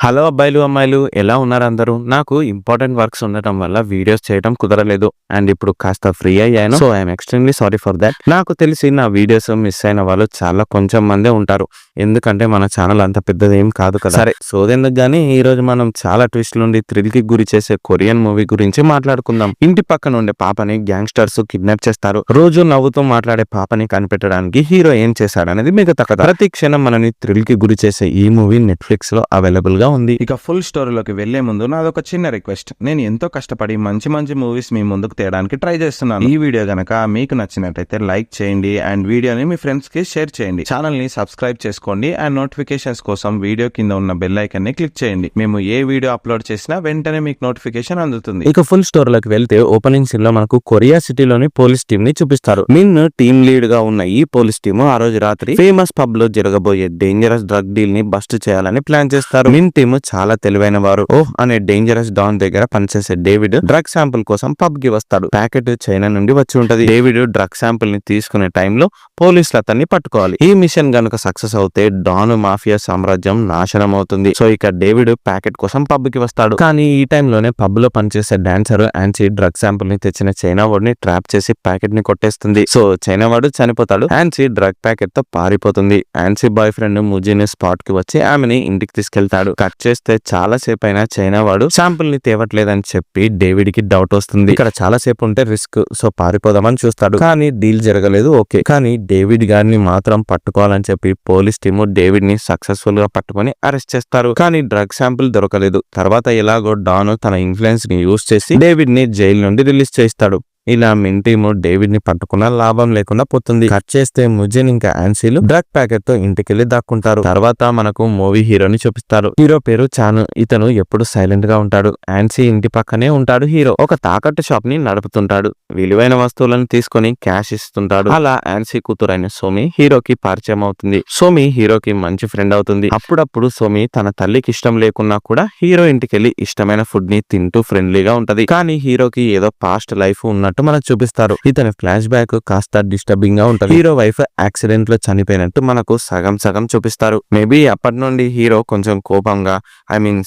Hello అబ్బాయిలు అమ్మాయిలు ఎలా ఉన్నారు అందరూ? నాకు ఇంపార్టెంట్ వర్క్స్ ఉండటం వల్ల వీడియోస్ చేయడం కుదరలేదు. అండ్ ఇప్పుడు కాస్త ఫ్రీ అయ్యాను. So I'm extremely sorry for that. నాకు తెలిసి నా వీడియోస్ మిస్ అయిన వాళ్ళు చాలా కొంచెం మందే ఉంటారు. ఎందుకంటే మన ఛానల్ అంత పెద్దది ఏం కాదు కదా. సరే సోదెందుకు గానీ ఈ రోజు మనం చాలా ట్విస్ట్ నుండి థ్రిల్ కి గురి చేసే కొరియన్ మూవీ గురించి మాట్లాడుకుందాం. ఇంటి పక్కన ఉండే పాపని గ్యాంగ్స్టర్స్ కిడ్నాప్ చేస్తారు. రోజు నవ్వుతూ మాట్లాడే పాపని కనిపెట్టడానికి హీరో ఏం చేశాడనేది మిగతా కథ. ప్రతి క్షణం మనని థ్రిల్ కి గురి చేసే ఈ మూవీ నెట్ఫ్లిక్స్ లో అవైలబుల్ గా ఉంది. ఇక ఫుల్ స్టోరీలోకి వెళ్లే ముందు నాదొక చిన్న రిక్వెస్ట్. నేను ఎంతో కష్టపడి మంచి మంచి మూవీస్ మీ ముందుకు తేయడానికి ట్రై చేస్తున్నాను. ఈ వీడియో గనక మీకు నచ్చినట్టయితే లైక్ చేయండి అండ్ వీడియోని మీ ఫ్రెండ్స్ కి షేర్ చేయండి. ఛానల్ ని సబ్స్క్రైబ్ చేసుకోండి అండ్ నోటిఫికేషన్స్ కోసం వీడియో కింద ఉన్న బెల్ ఐకాన్ ని క్లిక్ చేయండి. మేము ఏ వీడియో అప్లోడ్ చేసినా వెంటనే మీకు నోటిఫికేషన్ అందుతుంది. ఇక ఫుల్ స్టోరీలోకి వెళ్తే ఓపెనింగ్ సీన్ లో మనకు కొరియా సిటీలోని పోలీస్ టీమ్ ని చూపిస్తారు. మిన్ టీమ్ లీడ్ గా ఉన్న ఈ పోలీస్ టీమ్ ఆ రోజు రాత్రి ఫేమస్ పబ్ లో జరగబోయే డేంజరస్ డ్రగ్ డీల్ ని బస్ట్ చేయాలని ప్లాన్ చేస్తారు. మిన్ టీమ్ చాలా తెలివైన వారు. ఓహ్ అనే డేంజరస్ డాన్ దగ్గర పనిచేసే డేవిడ్ డ్రగ్ శాంపుల్ కోసం పబ్ కి వస్తాడు. ప్యాకెట్ చైనా నుండి వచ్చి ఉంటది. డేవిడ్ డ్రగ్ శాంపుల్ ని తీసుకునే టైంలో పోలీసులు అతన్ని పట్టుకోవాలి. ఈ మిషన్ గనుక సక్సెస్ అవుతే డాన్ మాఫియా సామ్రాజ్యం నాశనం అవుతుంది. సో ఇక డేవిడ్ ప్యాకెట్ కోసం పబ్ కి వస్తాడు. కానీ ఈ టైంలోనే పబ్ లో పనిచేసే డాన్సర్ ఆన్సీ డ్రగ్ శాంపుల్ ని తెచ్చిన చైనా వాడిని ట్రాప్ చేసి ప్యాకెట్ ని కొట్టేస్తుంది. సో చైనా వాడు చనిపోతాడు. ఆన్సీ డ్రగ్ ప్యాకెట్ తో పారిపోతుంది. ఆన్సీ బాయ్ ఫ్రెండ్ ముజిన్ స్పాట్ కి వచ్చి ఆమెని ఇంటికి తీసుకెళ్తాడు. కట్ చేస్తే చాలా సేపు అయినా చైనా వాడు శాంపుల్ ని తేవట్లేదని చెప్పి డేవిడ్ కి డౌట్ వస్తుంది. ఇక్కడ చాలా సేపు ఉంటే రిస్క్, సో పారిపోదామని చూస్తాడు. కానీ డీల్ జరగలేదు. ఓకే, కానీ డేవిడ్ గారిని మాత్రం పట్టుకోవాలని చెప్పి పోలీస్ టీము డేవిడ్ ని సక్సెస్ఫుల్ గా పట్టుకొని అరెస్ట్ చేస్తారు. కానీ డ్రగ్ శాంపుల్ దొరకలేదు. తర్వాత ఎలాగో డాన్ తన ఇన్ఫ్లుయెన్స్ ని యూజ్ చేసి డేవిడ్ ని జైలు నుండి రిలీజ్ చేస్తాడు. ఇలా మిన్ టీమ్ డేవిడ్ ని పట్టుకున్న లాభం లేకుండా పోతుంది. కట్ చేస్తే ముజిన్ ఇంకా ఆన్సీలు డ్రగ్ ప్యాకెట్ తో ఇంటికెళ్లి దాక్కుంటారు. తర్వాత మనకు మూవీ హీరోని చూపిస్తారు. హీరో పేరు చాను. ఇతను ఎప్పుడు సైలెంట్ గా ఉంటాడు. ఆన్సీ ఇంటి పక్కనే ఉంటాడు. హీరో ఒక తాకట్టు షాప్ ని నడుపుతుంటాడు. విలువైన వస్తువులను తీసుకుని క్యాష్ ఇస్తుంటాడు. అలా ఆన్సీ కూతురైన సోమి హీరోకి పరిచయం అవుతుంది. సోమి హీరోకి మంచి ఫ్రెండ్ అవుతుంది. అప్పుడప్పుడు సోమి తన తల్లికి ఇష్టం లేకున్నా కూడా హీరో ఇంటికెళ్లి ఇష్టమైన ఫుడ్ ని తింటూ ఫ్రెండ్లీగా ఉంటది. కానీ హీరోకి ఏదో పాస్ట్ లైఫ్ ఉన్నట్టు మనకు చూపిస్తారు. ఇతని ఫ్లాష్ బ్యాక్ కాస్త డిస్టర్బింగ్ గా ఉంటది. హీరో వైఫ్ యాక్సిడెంట్ లో చనిపోయినట్టు మనకు సగం సగం చూపిస్తారు. మేబీ అప్పటి నుండి హీరో కొంచెం కోపంగా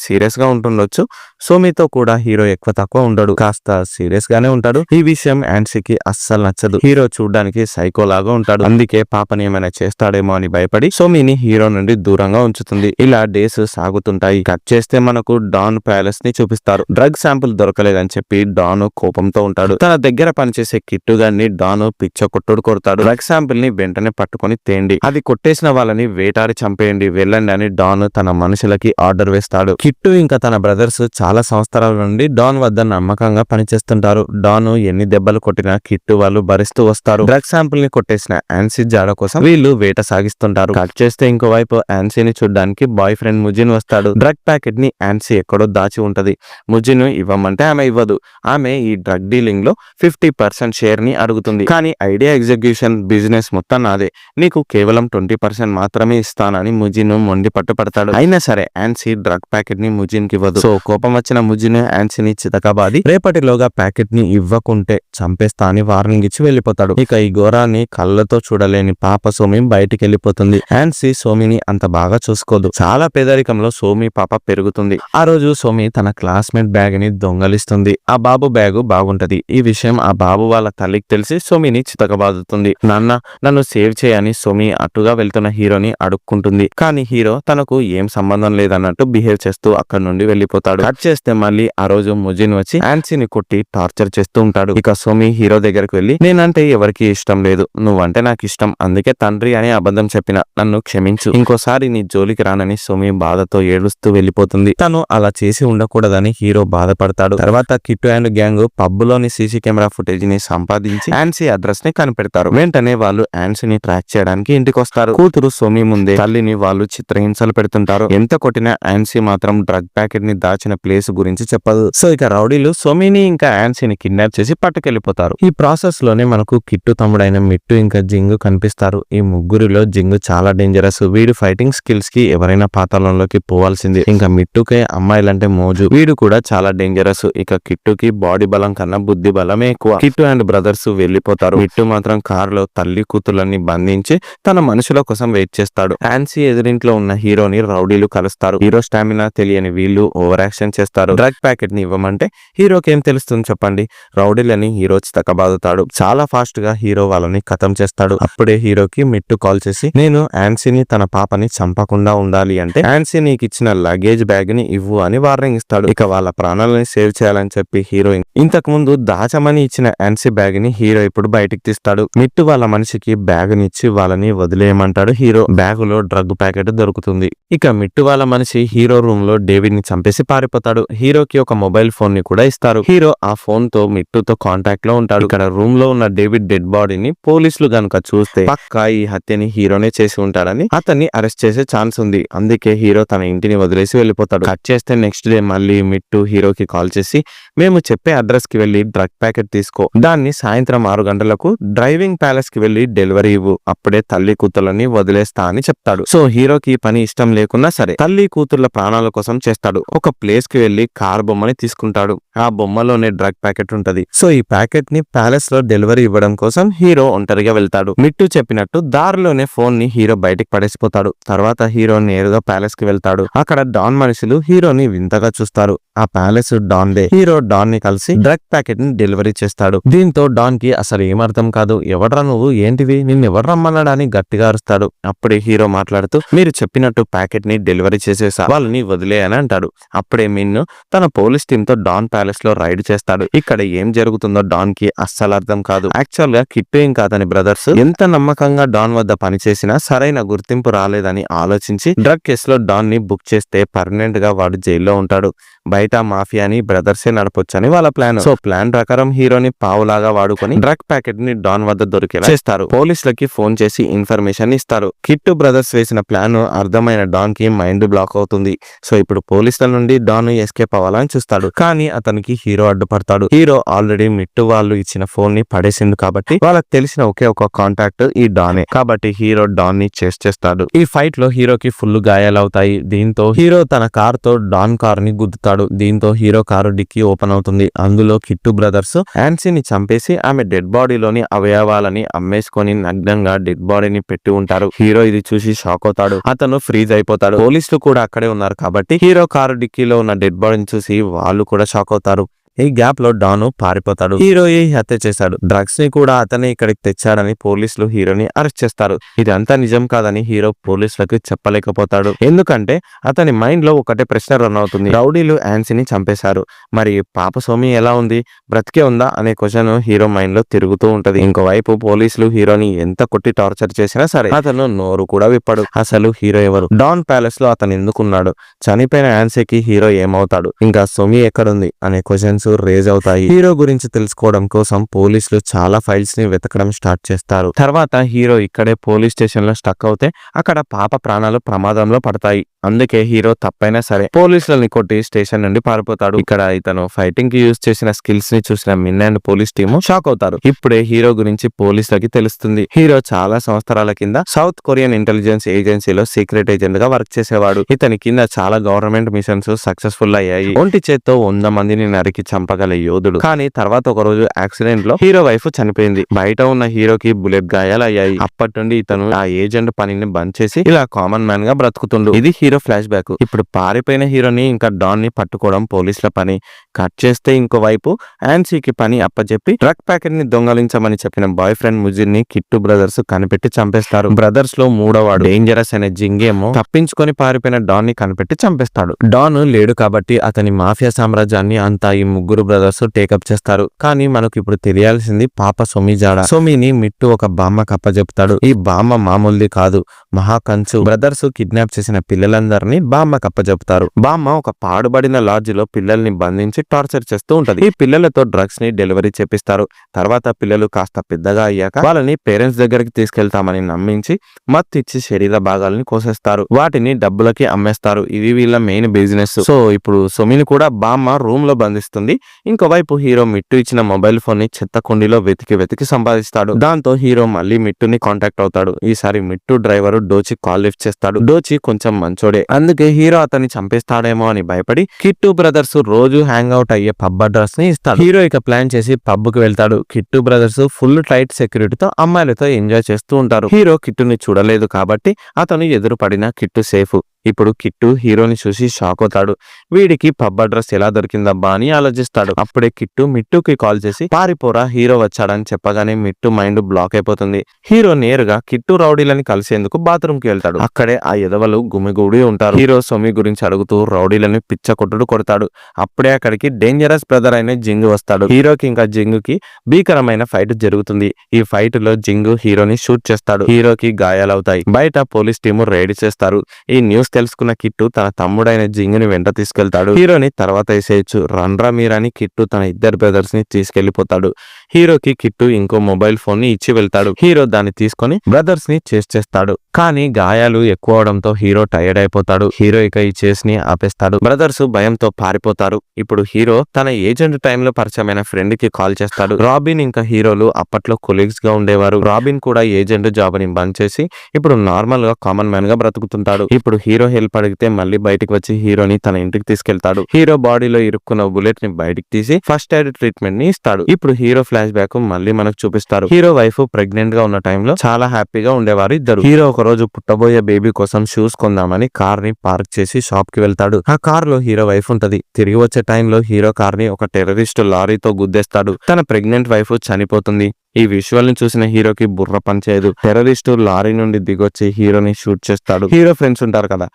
సీరియస్ గా ఉంటుండొచ్చు. సోమితో కూడా హీరో ఎక్కువ తక్కువ ఉండడు. కాస్త సీరియస్ గానే ఉంటాడు. ఈ విషయం ఆన్సీకి అస్సలు నచ్చదు. హీరో చూడడానికి సైకో లాగా ఉంటాడు. అందుకే పాపని ఏమైనా చేస్తాడేమో అని భయపడి సోమిని హీరో నుండి దూరంగా ఉంచుతుంది. ఇలా డేస్ సాగుతుంటాయి. కట్ చేస్తే మనకు డాన్ ప్యాలెస్ ని చూపిస్తారు. డ్రగ్ శాంపుల్ దొరకలేదని చెప్పి డాన్ కోపంతో ఉంటాడు. తన దగ్గర పనిచేసే కిట్టు గారిని డాన్ పిచ్చ కొట్టుడు కొడతాడు. డ్రగ్ శాంపుల్ ని వెంటనే పట్టుకొని తేండి, అది కొట్టేసిన వాళ్ళని వేటాడి చంపేయండి, వెళ్ళండి అని డాన్ తన మనుషులకి ఆర్డర్ వేస్తాడు. కిట్టు ఇంకా తన బ్రదర్స్ చాలా సంవత్సరాల నుండి డాన్ వద్ద నమ్మకంగా పనిచేస్తుంటారు. డాన్ ఎన్ని దెబ్బలు కొట్టినా కిట్టు వాళ్ళు భరిస్తూ వస్తారు. డ్రగ్ శాంపుల్ ని కొట్టేసిన ఆన్సీ జాడ కోసం వీళ్ళు వేట సాగిస్తుంటారు. కట్ చేస్తే ఇంకోవైపు ఆన్సీని చూడడానికి బాయ్ ఫ్రెండ్ ముజిన్ వస్తాడు. డ్రగ్ ప్యాకెట్ ని ఆన్సీ ఎక్కడో దాచి ఉంటది. ముజిన్ ఇవ్వమంటే ఆమె ఇవ్వదు. ఆమె ఈ డ్రగ్ డీలింగ్ లో 50% షేర్ ని అడుగుతుంది. కానీ ఐడియా ఎగ్జిక్యూషన్ బిజినెస్ మొత్తం నాదే, నీకు కేవలం 20% మాత్రమే ఇస్తానని ముజిన్ మొండి పట్టుపడతాడు. అయినా సరే ఆన్సీ డ్రగ్ ప్యాకెట్ ని ముజిన్ కి ఇవ్వదు. సో కోపం వచ్చిన ముజిన్ ఆన్సీని చితకబాది రేపటిలోగా ప్యాకెట్ ని ఇవ్వకుంటే చంపేస్తా అని వార్నింగ్ ఇచ్చి వెళ్ళిపోతాడు. ఇక ఈ ఘోరాన్ని కళ్ళతో చూడలేని పాప సోమి బయటికి వెళ్ళిపోతుంది. ఆన్సీ సోమిని అంత బాగా చూసుకోదు. చాలా పేదరికంలో సోమి పాప పెరుగుతుంది. ఆ రోజు సోమి తన క్లాస్మేట్ బ్యాగ్ ని దొంగలిస్తుంది. ఆ బాబు బ్యాగు బాగుంటది. ఈ విషయం ఆ బాబు వాళ్ళ తల్లికి తెలిసి సోమిని చితకబాదుతుంది. నాన్న నన్ను సేవ్ చేయని సోమి అటుగా వెళ్తున్న హీరోని అడుక్కుంటుంది. కానీ హీరో తనకు ఏం సంబంధం లేదన్నట్టు బిహేవ్ చేస్తూ అక్కడి నుండి వెళ్ళిపోతాడు. కట్ చేస్తే మళ్ళీ ఆ రోజు ముజిన్ వచ్చి ఆన్సీని కొట్టి టార్చర్ చేస్తూ ఉంటాడు. ఇక సోమి హీరో దగ్గరకు వెళ్లి, నేనంటే ఎవరికి ఇష్టం లేదు, నువ్వంటే నాకు ఇష్టం, అందుకే తండ్రి అని అబద్ధం చెప్పిన, నన్ను క్షమించు, ఇంకోసారి నీ జోలికి రానని సోమి బాధతో ఏడుస్తూ వెళ్ళిపోతుంది. తను అలా చేసి ఉండకూడదని హీరో బాధపడతాడు. తర్వాత కిట్టు అండ్ గ్యాంగ్ పబ్ లోని సీసీ కెమెరా ఫుటేజ్ ని సంపాదించి ఆన్సీ అడ్రస్ ని కనిపెడతారు. వెంటనే వాళ్ళు ఆన్సీని ట్రాక్ చేయడానికి ఇంటికి వస్తారు. కూతురు సోమి ముందే తల్లిని వాళ్ళు చిత్రహింసలు పెడుతుంటారు. ఎంత కొట్టినా ఆన్సీ మాత్రం డ్రగ్ ప్యాకెట్ ని దాచిన ప్లేస్ గురించి చెప్పదు. సో ఇక రౌడీలు సోమిని ఇంకా ఆన్సీని కిడ్నాప్ చేసి పట్టుకెళ్లిపోతారు. ఈ ప్రాసెస్ లోనే మనకు కిట్టు తమ్ముడైన మిట్టు ఇంకా జింగు కనిపిస్తారు. ఈ ముగ్గురిలో జింగు చాలా డేంజరస్. వీడు ఫైటింగ్ స్కిల్స్ కి ఎవరైనా పాతాళంలోకి పోవాల్సింది. ఇంకా మిట్టుకే అమ్మాయిలంటే మోజు. వీడు కూడా చాలా డేంజరస్. ఇక కిట్టుకి బాడీ బలం కన్నా బుద్ధి బలమే ఎక్కువ. కిట్టు అండ్ బ్రదర్స్ వెళ్లిపోతారు. మిట్టు మాత్రం కారులో తల్లి కూతుర్లని బంధించి తన మనుషుల కోసం వెయిట్ చేస్తాడు. యాన్సీ ఎదురింట్లో ఉన్న హీరోని రౌడీలు కలుస్తారు. హీరో స్టామినా తెలియని వీళ్ళు ఓవర్ యాక్షన్ చేస్తారు. డ్రగ్ ప్యాకెట్ ని ఇవ్వమంటే హీరోకి ఏం తెలుస్తుంది చెప్పండి. రౌడీలని హీరో చితకబాదుతాడు. చాలా ఫాస్ట్ గా హీరో వాళ్ళని ఖతం చేస్తాడు. అప్పుడే హీరోకి మిట్టు కాల్ చేసి నేను యాన్సీని తన పాపని చంపకుండా ఉండాలి అంటే యాన్సీ నీకు ఇచ్చిన లగేజ్ బ్యాగ్ ని ఇవ్వు అని వార్నింగ్ ఇస్తాడు. ఇక వాళ్ళ ప్రాణాలని సేవ్ చేయాలని చెప్పి హీరోయిన్ ఇంతకు ముందు దాచమని ఇచ్చిన యాన్సీ బ్యాగ్ ని హీరో ఇప్పుడు బయటికి తీస్తాడు. మిట్టు వాళ్ళ మనిషికి బ్యాగ్ నిచ్చి వాళ్ళని వదిలేయమంటాడు. హీరో బ్యాగ్ లో డ్రగ్ ప్యాకెట్ దొరుకుతుంది. ఇక మిట్టు వాళ్ళ మనిషి హీరో రూమ్ లో డేవిడ్ ని చంపేసి పారిపోతాడు. హీరోకి ఒక మొబైల్ ఫోన్ ని కూడా ఇస్తారు. హీరో ఆ ఫోన్ తో మిట్టుతో కాంటాక్ట్ లో ఉంటాడు. ఇక్కడ రూమ్ లో ఉన్న డేవిడ్ డెడ్ బాడీని పోలీసులు గనుక చూస్తే పక్కా ఈ హత్యని హీరోనే చేసి ఉంటాడని అతన్ని అరెస్ట్ చేసే ఛాన్స్ ఉంది. అందుకే హీరో తన ఇంటిని వదిలేసి వెళ్ళిపోతాడు. కట్ చేస్తే నెక్స్ట్ డే మళ్ళీ మిట్టు హీరోకి కాల్ చేసి మేము చెప్పే అడ్రస్ కి వెళ్లి డ్రగ్ ప్యాకెట్ తీసుకో, దాన్ని సాయంత్రం 6 గంటలకు డ్రైవింగ్ ప్యాలెస్ కి వెళ్లి డెలివరీ ఇవ్వు, అప్పుడే తల్లి కూతుర్లని వదిలేస్తా అని చెప్తాడు. సో హీరోకి ఈ పని ఇష్టం లేకున్నా సరే తల్లి కూతుర్ల ప్రాణాల కోసం చేస్తాడు. ఒక ప్లేస్ కి వెళ్లి కార్ బొమ్మని తీసుకుంటాడు. ఆ బొమ్మలోనే డ్రగ్ ప్యాకెట్ ఉంటది. సో ఈ ప్యాకెట్ ని ప్యాలెస్ లో డెలివరీ ఇవ్వడం కోసం హీరో ఒంటరిగా వెళ్తాడు. మిట్టు చెప్పినట్టు దారిలోనే ఫోన్ ని హీరో బయటికి పడేసిపోతాడు. తర్వాత హీరో నేరుగా ప్యాలెస్ కి వెళ్తాడు. అక్కడ డాన్ మనుషులు హీరోని వింతగా చూస్తారు. ఆ ప్యాలెస్ డాన్ దే. హీరో డాన్ ని కలిసి డ్రగ్ ప్యాకెట్ ని డెలివరీ చేస్తాడు. దీంతో డాన్ కి అసలు ఏమర్థం కాదు. ఎవడ్రా నువ్వు, ఏంటివి, నిన్ను ఎవరు రమ్మన్నాడని గట్టిగా అరుస్తాడు. అప్పుడే హీరో మాట్లాడుతూ మీరు చెప్పినట్టు ప్యాకెట్ ని డెలివరీ చేసేసా, వాళ్ళని వదిలే అని అంటాడు. అప్పుడే మిన్ను తన పోలీస్ టీమ్ తో డాన్ ప్యాలెస్ లో రైడ్ చేస్తాడు. ఇక్కడ ఏం జరుగుతుందో డాన్ కి అస్సలు అర్థం కాదు. యాక్చువల్ గా కిట్టు ఏం కాదని బ్రదర్స్ ఎంత నమ్మకంగా డాన్ వద్ద పనిచేసినా సరైన గుర్తింపు రాలేదని ఆలోచించి డ్రగ్ కేసులో డాన్ ని బుక్ చేస్తే పర్మనెంట్ గా వాడు జైల్లో ఉంటాడు. బయట మాఫియాని బ్రదర్సే నడపొచ్చని వాళ్ళ ప్లాన్. సో ప్లాన్ ప్రకారం హీరోని పావులాగా వాడుకొని డ్రగ్ ప్యాకెట్ ని డాన్ వద్ద దొరికేలా చేస్తారు. పోలీసులకి ఫోన్ చేసి ఇన్ఫర్మేషన్ ఇస్తారు. కిట్టు బ్రదర్స్ వేసిన ప్లాన్ అర్థమైన డాన్ కి మైండ్ బ్లాక్ అవుతుంది. సో ఇప్పుడు పోలీసుల నుండి డాన్ ఎస్కేప్ అవ్వాలని చూస్తాడు. కానీ అతనికి హీరో అడ్డుపడతాడు. హీరో ఆల్రెడీ మిట్టు వాళ్ళు ఇచ్చిన ఫోన్ ని పడేసింది కాబట్టి వాళ్ళకి తెలిసిన ఒకే ఒక కాంటాక్ట్ ఈ డానే. కాబట్టి హీరో డాన్ ని చేస్ చేస్తాడు. ఈ ఫైట్ లో హీరోకి ఫుల్ గాయాలవుతాయి. దీంతో హీరో తన కార్ తో డాన్ కార్ ని గుద్దుతాడు. దీంతో హీరో కారు డిక్కీ ఓపెన్ అవుతుంది. అందులో కిట్టు బ్రదర్స్ యాన్సీని చంపేసి ఆమె డెడ్ బాడీలోని అవయవాలని అమ్మేసుకొని నగ్నంగా డెడ్ బాడీని పెట్టి ఉంటారు. హీరో ఇది చూసి షాక్ అవుతాడు. అతను ఫ్రీజ్ అయిపోతాడు. పోలీసులు కూడా అక్కడే ఉన్నారు కాబట్టి హీరో కారు డిక్కీలో ఉన్న డెడ్ బాడీని చూసి వాళ్ళు కూడా షాక్ అవుతారు. ఈ గ్యాప్ లో డాను పారిపోతాడు. హీరో ఈ హత్య చేశాడు. డ్రగ్స్ ని కూడా అతనే ఇక్కడికి తెచ్చాడని పోలీసులు హీరోని అరెస్ట్ చేస్తారు. ఇదంతా నిజం కాదని హీరో పోలీసులకు చెప్పలేకపోతాడు. ఎందుకంటే అతని మైండ్ లో ఒకటే ప్రశ్న రన్ అవుతుంది. రౌడీలు యాన్సీని చంపేశారు, మరి పాప సోమి ఎలా ఉంది, బ్రతికే ఉందా అనే క్వశ్చన్ హీరో మైండ్ లో తిరుగుతూ ఉంటది. ఇంకోవైపు పోలీసులు హీరోని ఎంత కొట్టి టార్చర్ చేసినా సరే అతను నోరు కూడా విప్పడు. అసలు హీరో ఎవరు, డాన్ ప్యాలెస్ లో అతను ఎందుకున్నాడు, చనిపోయిన యాన్సీకి హీరో ఏమవుతాడు, ఇంకా సోమి ఎక్కడుంది అనే క్వశ్చన్స్ రేజ్ అవుతాయి. హీరో గురించి తెలుసుకోవడం కోసం పోలీసులు చాలా ఫైల్స్ ని వెతకడం స్టార్ట్ చేస్తారు. తర్వాత హీరో ఇక్కడే పోలీస్ స్టేషన్ లో స్టక్ అవుతే అక్కడ పాప ప్రాణాలు ప్రమాదంలో పడతాయి. అందుకే హీరో తప్పైనా సరే పోలీసులని కొట్టి స్టేషన్ నుండి పారిపోతాడు. ఇక్కడ ఇతను ఫైటింగ్ కి యూజ్ చేసిన స్కిల్స్ ని చూసిన మిన్ అండ్ పోలీస్ టీమ్ షాక్ అవుతారు. ఇప్పుడే హీరో గురించి పోలీసులకి తెలుస్తుంది. హీరో చాలా సంవత్సరాల కింద సౌత్ కొరియన్ ఇంటెలిజెన్స్ ఏజెన్సీలో సీక్రెట్ ఏజెంట్ గా వర్క్ చేసేవాడు. ఇతని కింద చాలా గవర్నమెంట్ మిషన్స్ సక్సెస్ఫుల్ అయ్యాయి. ఒంటి చేత్తో 100 మందిని నరికి చంపగల యోధుడు. కానీ తర్వాత ఒక రోజు యాక్సిడెంట్ లో హీరో వైఫ్ చనిపోయింది. బయట ఉన్న హీరోకి బుల్లెట్ గాయాలు అయ్యాయి. అప్పటి నుండి ఇతను ఆ ఏజెంట్ పనిని బంద్ చేసి ఇలా కామన్ మ్యాన్ గా బ్రతుకుతుండు. ఇది హీరో ఫ్లాష్ బ్యాక్. ఇప్పుడు పారిపోయిన హీరోని ఇంకా డాన్ ని పట్టుకోవడం పోలీసుల పని. కట్ చేస్తే ఇంకోవైపు యాన్సీకి పని అప్పచెప్పి డ్రగ్ ప్యాకెట్ ని దొంగలించమని చెప్పిన బాయ్ ఫ్రెండ్ ముజిర్ ని కిట్టు బ్రదర్స్ కనిపెట్టి చంపేస్తారు. బ్రదర్స్ లో మూడోవాడు డేంజరస్ అనే జింగేమో తప్పించుకొని పారిపోయిన డాన్ ని కనిపెట్టి చంపేస్తాడు. డాన్ లేడు కాబట్టి అతని మాఫియా సామ్రాజ్యాన్ని అంతా ఈ ముగ్గురు బ్రదర్స్ టేకప్ చేస్తారు. కానీ మనకు ఇప్పుడు తెలియాల్సింది పాప సోమి జాడ. సోమిని మిట్టు ఒక బామ్మ కప్పచెప్తాడు. ఈ బామ్మ మామూలుది కాదు, మహాకంచు. బ్రదర్స్ కిడ్నాప్ చేసిన పిల్లలందరినీ బామ్మ కప్పచెప్తారు. బామ్మ ఒక పాడుబడిన లాడ్జ్ లో పిల్లల్ని బంధించి టార్చర్ చేస్తూ ఉంటది. ఈ పిల్లలతో డ్రగ్స్ ని డెలివరీ చేపిస్తారు. తర్వాత పిల్లలు కాస్త పెద్దగా అయ్యాక వాళ్ళని పేరెంట్స్ దగ్గరికి తీసుకెళ్తామని నమ్మించి మత్తిచ్చి శరీర భాగాలని కోసేస్తారు. వాటిని డబ్బులకి అమ్మేస్తారు. ఇది వీళ్ళ మెయిన్ బిజినెస్. సో ఇప్పుడు సోమిని కూడా బామ్మ రూమ్ లో బంధిస్తుంది. అయిపోతుంది. ఇంకోవైపు హీరో మిట్టు ఇచ్చిన మొబైల్ ఫోన్ ని చెత్త కుండీలో వెతికి సంపాదిస్తాడు. దాంతో హీరో మళ్ళీ మిట్టుని కాంటాక్ట్ అవుతాడు. ఈసారి మిట్టు డ్రైవర్ డోచి కాల్ లిఫ్ట్ చేస్తాడు. డోచి కొంచెం మంచోడే, అందుకే హీరో అతన్ని చంపేస్తాడేమో అని భయపడి కిట్టు బ్రదర్స్ రోజు హ్యాంగ్ అవుట్ అయ్యే పబ్ అడ్రస్ ని ఇస్తాడు. హీరో ఇక ప్లాన్ చేసి పబ్ కు వెళ్తాడు. కిట్టు బ్రదర్స్ ఫుల్ టైట్ సెక్యూరిటీతో అమ్మాయిలతో ఎంజాయ్ చేస్తూ ఉంటారు. హీరో కిట్టుని చూడలేదు కాబట్టి అతను ఎదురు పడిన కిట్టు సేఫ్. ఇప్పుడు కిట్టు హీరోని చూసి షాక్ అవుతాడు. వీడికి పబ్ అడ్రస్ ఎలా దొరికిందబ్బా అని ఆలోచిస్తాడు. అప్పుడే కిట్టు మిట్టుకి కాల్ చేసి పారిపోరా హీరో వచ్చాడని చెప్పగానే మిట్టు మైండ్ బ్లాక్ అయిపోతుంది. హీరో నేరుగా కిట్టు రౌడీలని కలిసేందుకు బాత్రూమ్ కి వెళ్తాడు. అక్కడే ఆ ఎదవలు గుమిగూడి ఉంటారు. హీరో సోమి గురించి అడుగుతూ రౌడీలని పిచ్చ కొడతాడు. అప్పుడే అక్కడికి డేంజరస్ బ్రదర్ అయిన జింగు వస్తాడు. హీరోకి ఇంకా జింగుకి భీకరమైన ఫైట్ జరుగుతుంది. ఈ ఫైట్ లో జింగు హీరోని షూట్ చేస్తాడు. హీరోకి గాయాలవుతాయి. బయట పోలీస్ టీము రైడ్ చేస్తారు. ఈ న్యూస్ తెలుసుకున్న కిట్టు తన తమ్ముడైన జింగుని వెంట తీసుకెళ్తాడు. హీరోని తర్వాత వేసేయచ్చు రండ్రా మీరాని కిట్టు తన ఇద్దరు బ్రదర్స్ ని తీసుకెళ్లిపోతాడు. హీరోకి కిట్టు ఇంకో మొబైల్ ఫోన్ ని ఇచ్చి వెళ్తాడు. హీరో దాన్ని తీసుకొని బ్రదర్స్ ని చేస్ చేస్తాడు. కానీ గాయాలు ఎక్కువ అవడంతో హీరో టైర్డ్ అయిపోతాడు. హీరో ఇక ఈ చేస్ ని ఆపేస్తాడు. బ్రదర్స్ భయంతో పారిపోతారు. ఇప్పుడు హీరో తన ఏజెంట్ టైంలో పరిచయమైన ఫ్రెండ్ కి కాల్ చేస్తాడు. రాబిన్ ఇంకా హీరోలు అప్పట్లో కొలీగ్స్ గా ఉండేవారు. రాబిన్ కూడా ఏజెంట్ జాబ్ ని బంద్ చేసి ఇప్పుడు నార్మల్ గా కామన్ మ్యాన్ గా బ్రతుకుతుంటాడు. ఇప్పుడు హీరో హెల్ప్ అడిగితే మళ్ళీ బయటికి వచ్చి హీరోని తన ఇంటికి తీసుకెళ్తాడు. హీరో బాడీలో ఇరుక్కున్న బుల్లెట్ ని బయటికి తీసి ఫస్ట్ ఎయిడ్ ట్రీట్మెంట్ ని ఇస్తాడు. ఇప్పుడు హీరో ఫ్లాష్ బ్యాక్ మళ్ళీ మనకు చూపిస్తారు. హీరో వైఫ్ ప్రెగ్నెంట్ గా ఉన్న టైంలో చాలా హ్యాపీగా ఉండేవారు ఇద్దరు. హీరో ఒక రోజు పుట్టబోయే బేబీ కోసం షూస్ కొందామని కార్ ని పార్క్ చేసి షాప్ కి వెళ్తాడు. ఆ కార్ లో హీరో వైఫ్ ఉంటది. తిరిగి వచ్చే టైంలో హీరో కార్ ని ఒక టెర్రరిస్ట్ లారీతో గుద్దేస్తాడు. తన ప్రెగ్నెంట్ వైఫ్ చనిపోతుంది. ఈ విజువల్ ని చూసిన హీరోకి బుర్ర పనిచేయదు. టెర్రరిస్టు లారీ నుండి దిగొచ్చి హీరోని షూట్ చేస్తాడు. హీరో ఫ్రెండ్స్ ఉంటారు కదా,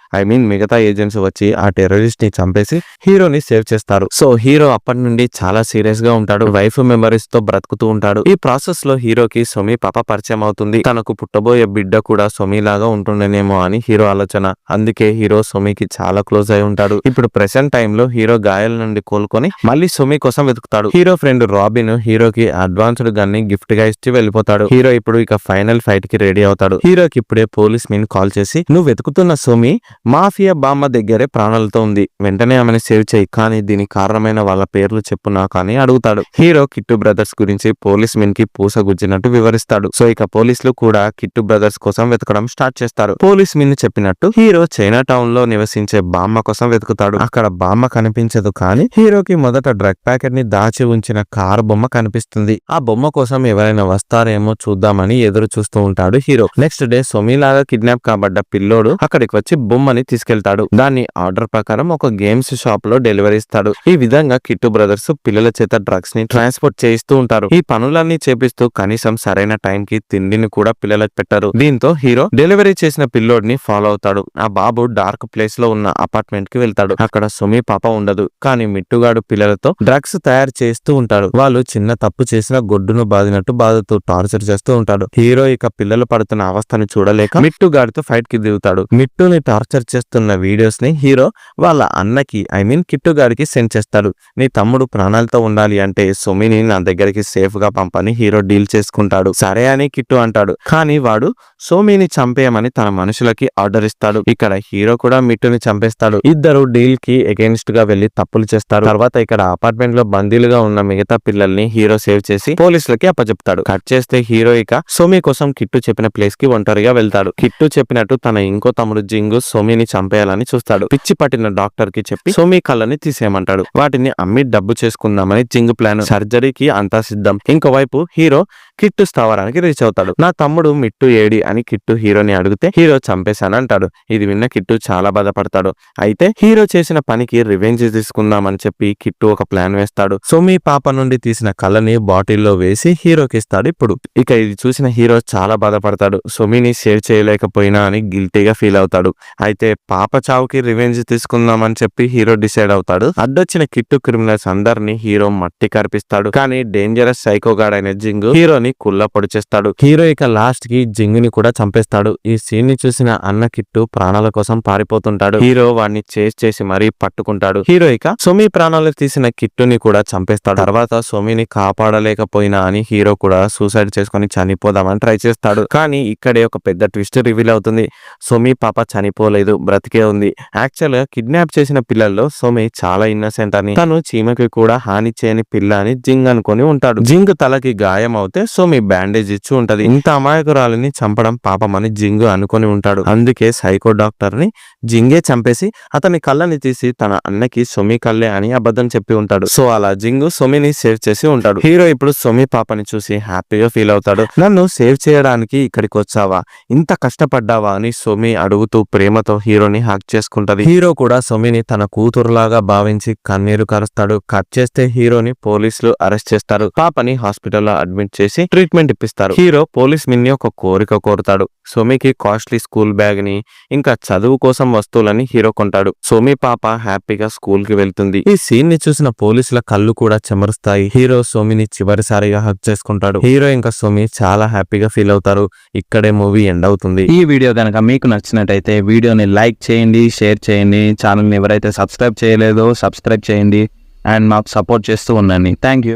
మిగతా ఏజెంట్స్ వచ్చి ఆ టెర్రరిస్ట్ ని చంపేసి హీరోని సేవ్ చేస్తారు. సో హీరో అప్పటి నుండి చాలా సీరియస్ గా ఉంటాడు. వైఫ్ మెమరీస్ తో బ్రతుకుతూ ఉంటాడు. ఈ ప్రాసెస్ లో హీరోకి సోమి పాప పరిచయం అవుతుంది. తనకు పుట్టబోయే బిడ్డ కూడా సోమి లాగా ఉంటుండేనేమో అని హీరో ఆలోచన. అందుకే హీరో సోమికి చాలా క్లోజ్ అయి ఉంటాడు. ఇప్పుడు ప్రెసెంట్ టైం లో హీరో గాయాల నుండి కోలుకొని మళ్ళీ సోమి కోసం వెతుకుతాడు. హీరో ఫ్రెండ్ రాబిన్ హీరోకి అడ్వాన్స్డ్ గన్ ని గిఫ్ట్ గా ఇచ్చి వెళ్ళిపోతాడు. హీరో ఇప్పుడు ఇక ఫైనల్ ఫైట్ కి రెడీ అవుతాడు. హీరోకి ఇప్పుడే పోలీస్ మెన్ కాల్ చేసి నువ్వు వెతుకుతున్న సోమి మాఫియా బామ్మ దగ్గరే ప్రాణాలతో ఉంది, వెంటనే ఆమెను సేవ్ చేయి, కానీ దీనికి కారణమైన వాళ్ళ పేర్లు చెప్పు నాకు అని అడుగుతాడు. హీరో కిట్టు బ్రదర్స్ గురించి పోలీస్ మెన్ కి పూసగుచ్చినట్టు వివరిస్తాడు. సో ఇక పోలీసులు కూడా కిట్టు బ్రదర్స్ కోసం వెతకడం స్టార్ట్ చేస్తారు. పోలీస్ మెన్ చెప్పినట్టు హీరో చైనా టౌన్ లో నివసించే బామ్మ కోసం వెతుకుతాడు. అక్కడ బామ్మ కనిపించదు, కానీ హీరోకి మొదట డ్రగ్ ప్యాకెట్ ని దాచి ఉంచిన కార్ బొమ్మ కనిపిస్తుంది. ఆ బొమ్మ కోసం ఎవరైనా వస్తారేమో చూద్దామని ఎదురు చూస్తూ ఉంటాడు హీరో. నెక్స్ట్ డే సోమిలాగా కిడ్నాప్ కాబడ్డ పిల్లోడు అక్కడికి వచ్చి బొమ్మని తీసుకెళ్తాడు. దాన్ని ఆర్డర్ ప్రకారం ఒక గేమ్స్ షాప్ లో డెలివరీ ఇస్తాడు. ఈ విధంగా కిట్టు బ్రదర్స్ పిల్లల చేత డ్రగ్స్ ని ట్రాన్స్పోర్ట్ చేయిస్తూ ఉంటారు. ఈ పనులన్నీ చేపిస్తూ కనీసం సరైన టైం కి తిండిని కూడా పిల్లలకు పెట్టరు. దీంతో హీరో డెలివరీ చేసిన పిల్లోడిని ఫాలో అవుతాడు. ఆ బాబు డార్క్ ప్లేస్ లో ఉన్న అపార్ట్మెంట్ కి వెళ్తాడు. అక్కడ సోమి పాప ఉండదు, కానీ మిట్టుగాడు పిల్లలతో డ్రగ్స్ తయారు చేస్తూ ఉంటాడు. వాళ్ళు చిన్న తప్పు చేసిన గొడ్డును బాదినట్టు బాధతో టార్చర్ చేస్తూ ఉంటాడు. హీరో ఇక పిల్లలు పడుతున్న అవస్థను చూడలేక మిట్టుగాడితో ఫైట్ కి దిగుతాడు. మిట్టుని టార్చర్ చేస్తున్న వీడియోస్ ని హీరో వాళ్ళ అన్నకి కిట్టుగాడికి సెండ్ చేస్తాడు. నీ తమ్ముడు ప్రాణాలతో ఉండాలి అంటే సోమిని నా దగ్గరికి సేఫ్ గా పంపని హీరో డీల్ చేసుకుంటాడు. సరే అని కిట్టు అంటాడు, కానీ వాడు సోమిని చంపేయమని తన మనుషులకి ఆర్డర్ ఇస్తాడు. ఇక్కడ హీరో కూడా మిట్టుని చంపేస్తాడు. ఇద్దరు డీల్ కి అగేన్స్ట్ గా వెళ్లి తప్పులు చేస్తారు. తర్వాత ఇక్కడ అపార్ట్మెంట్ లో బందీలుగా ఉన్న మిగతా పిల్లల్ని హీరో సేవ్ చేసి పోలీసులకి అప్పచెప్తాడు. కట్ చేస్తే హీరో ఇక సోమి కోసం కిట్టు చెప్పిన ప్లేస్ కి ఒంటరిగా వెళ్తాడు. కిట్టు చెప్పినట్టు తన ఇంకో తమ్ముడు జింగు సోమిని చంపేయాలని చూస్తాడు. పిచ్చి పట్టిన డాక్టర్ కి చెప్పి సోమి కళ్ళని తీసేయమంటాడు. వాటిని అమ్మి డబ్బు చేసుకుందామని జింగు ప్లాన్. సర్జరీకి అంతా సిద్ధం. ఇంకోవైపు హీరో కిట్టు స్థావరానికి రీచ్ అవుతాడు. నా తమ్ముడు మిట్టు ఏడి అని కిట్టు హీరోని అడిగితే హీరో చంపేశానంటాడు. ఇది విన్న కిట్టు చాలా బాధపడతాడు. అయితే హీరో చేసిన పనికి రివెంజ్ తీసుకుందామని చెప్పి కిట్టు ఒక ప్లాన్ వేస్తాడు. సోమి పాప నుండి తీసిన కళ్ళని బాటిల్లో వేసి హీరోకి ఇస్తాడు. ఇప్పుడు ఇక ఇది చూసిన హీరో చాలా బాధపడతాడు. సోమిని సేవ్ చేయలేకపోయినా అని గిల్టీగా ఫీల్ అవుతాడు. అయితే పాప చావుకి రివెంజ్ తీసుకుందామని చెప్పి హీరో డిసైడ్ అవుతాడు. అడ్డొచ్చిన కిట్టు క్రిమినల్స్ అందరినీ హీరో మట్టి కరిపిస్తాడు. కానీ డేంజరస్ సైకోగాడైన జింగు హీరోని కుల్ల పొడి చేస్తాడు. హీరో ఇక లాస్ట్ కి జింగుని కూడా చంపేస్తాడు. ఈ సీన్ ని చూసిన అన్న కిట్టు ప్రాణాల కోసం పారిపోతుంటాడు. హీరో వాడిని చేసి మరీ పట్టుకుంటాడు. హీరో ఇక సోమి ప్రాణాలు తీసిన కిట్టుని కూడా చంపేస్తాడు. తర్వాత సోమిని కాపాడలేకపోయినా అని హీరో కూడా సూసైడ్ చేసుకొని చనిపోదామని ట్రై చేస్తాడు. కానీ ఇక్కడే ఒక పెద్ద ట్విస్ట్ రివీల్ అవుతుంది. సోమి పాప చనిపోలేదు, బ్రతికే ఉంది. యాక్చువల్ గా కిడ్నాప్ చేసిన పిల్లల్లో సోమి చాలా ఇన్నసెంట్ అని, తను చీమకి కూడా హాని చేయని పిల్ల అని జింగ్ అనుకొని ఉంటాడు. జింగ్ తలకి గాయం అవుతే సోమి బ్యాండేజ్ ఇచ్చి ఉంటది. ఇంత అమాయకురాలిని చంపడం పాపమని జింగ్ అనుకొని ఉంటాడు. అందుకే సైకో డాక్టర్ ని జింగే చంపేసి అతని కళ్ళని తీసి తన అన్నకి సోమి కళ్ళే అని అబద్ధం చెప్పి ఉంటాడు. సో అలా జింగ్ సోమిని సేవ్ చేసి ఉంటాడు. హీరో ఇప్పుడు సోమి పాపని చూసి హ్యాపీగా ఫీల్ అవుతాడు. నన్ను సేవ్ చేయడానికి ఇక్కడికి వచ్చావా, ఇంత కష్టపడ్డావా అని సోమి అడుగుతూ ప్రేమతో హీరోని హక్ చేసుకుంటది. హీరో కూడా సోమిని తన కూతురులాగా భావించి కన్నీరు కరుస్తాడు. కట్ చేస్తే హీరోని పోలీసులు అరెస్ట్ చేస్తారు. పాపని హాస్పిటల్లో అడ్మిట్ చేసి ట్రీట్మెంట్ ఇప్పిస్తారు. హీరో పోలీస్ మిన్ని ఒక కోరిక కోరుతాడు. సోమికి కాస్ట్లీ స్కూల్ బ్యాగ్ ని ఇంకా చదువు కోసం వస్తువులని హీరో కొంటాడు. సోమి పాప హ్యాపీగా స్కూల్ కి వెళ్తుంది. ఈ సీన్ ని చూసిన పోలీసుల కళ్ళు కూడా చెమరుస్తాయి. హీరో సోమిని చివరిసారిగా హక్ చేసుకుంటాడు. హీరో ఇంకా సోమి చాలా హ్యాపీగా ఫీల్ అవుతారు. ఇక్కడే మూవీ ఎండ్ అవుతుంది. ఈ వీడియో కనుక మీకు నచ్చినట్టయితే వీడియోని లైక్ చేయండి, షేర్ చేయండి. ఛానల్ని ఎవరైతే సబ్స్క్రైబ్ చేయలేదో సబ్స్క్రైబ్ చేయండి అండ్ మాకు సపోర్ట్ చేస్తూ ఉండండి. Thank you.